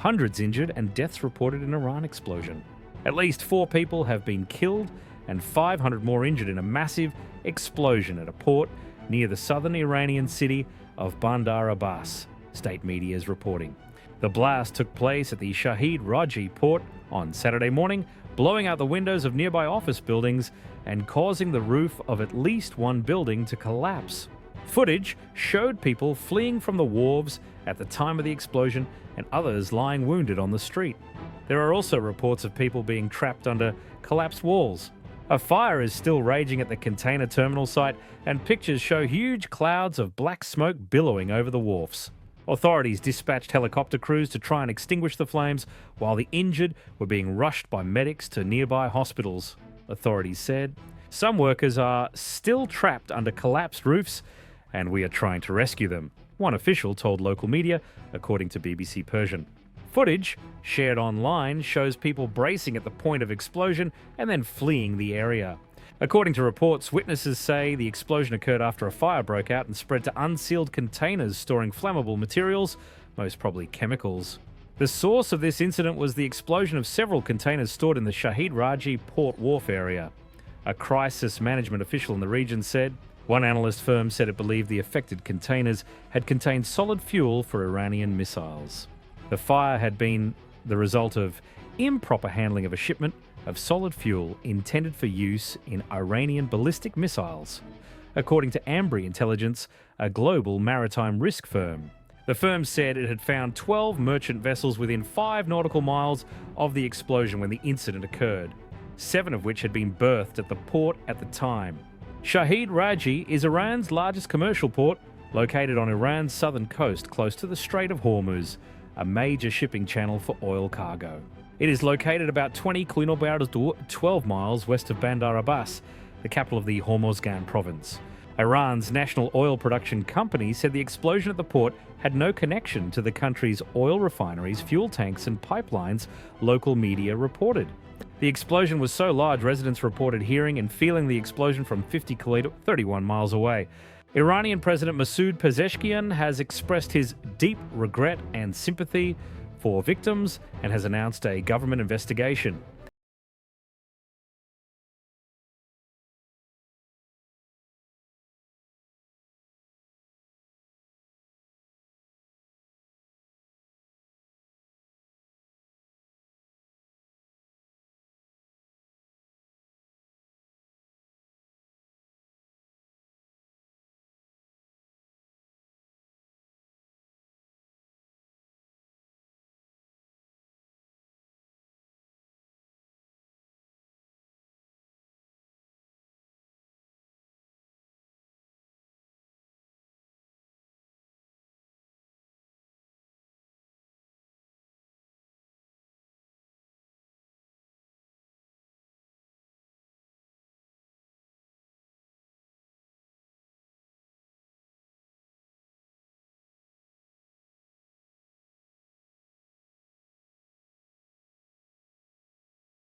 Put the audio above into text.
hundreds injured and deaths reported in Iran explosion. At least 4 people have been killed and 500 more injured in a massive explosion at a port near the southern Iranian city of Bandar Abbas, state media is reporting. The blast took place at the Shahid Rajaee port on Saturday morning, blowing out the windows of nearby office buildings and causing the roof of at least one building to collapse. Footage showed people fleeing from the wharves at the time of the explosion and others lying wounded on the street. There are also reports of people being trapped under collapsed walls. A fire is still raging at the container terminal site, and pictures show huge clouds of black smoke billowing over the wharfs. Authorities dispatched helicopter crews to try and extinguish the flames, while the injured were being rushed by medics to nearby hospitals, authorities said. Some workers are still trapped under collapsed roofs, and we are trying to rescue them, one official told local media, according to BBC Persian. Footage shared online shows people bracing at the point of explosion and then fleeing the area. According to reports, witnesses say the explosion occurred after a fire broke out and spread to unsealed containers storing flammable materials, most probably chemicals. The source of this incident was the explosion of several containers stored in the Shahid Rajaee port wharf area. A crisis management official in the region said. One analyst firm said it believed the affected containers had contained solid fuel for Iranian missiles. The fire had been the result of improper handling of a shipment of solid fuel intended for use in Iranian ballistic missiles, according to Ambry Intelligence, a global maritime risk firm. The firm said it had found 12 merchant vessels within 5 nautical miles of the explosion when the incident occurred, 7 of which had been berthed at the port at the time. Shahid Rajaee is Iran's largest commercial port, located on Iran's southern coast close to the Strait of Hormuz, a major shipping channel for oil cargo. It is located about 20 km 12 miles west of Bandar Abbas, the capital of the Hormozgan province. Iran's national oil production company said the explosion at the port had no connection to the country's oil refineries, fuel tanks and pipelines, local media reported. The explosion was so large residents reported hearing and feeling the explosion from 50 km 31 miles away. Iranian President Masoud Pezeshkian has expressed his deep regret and sympathy for victims and has announced a government investigation.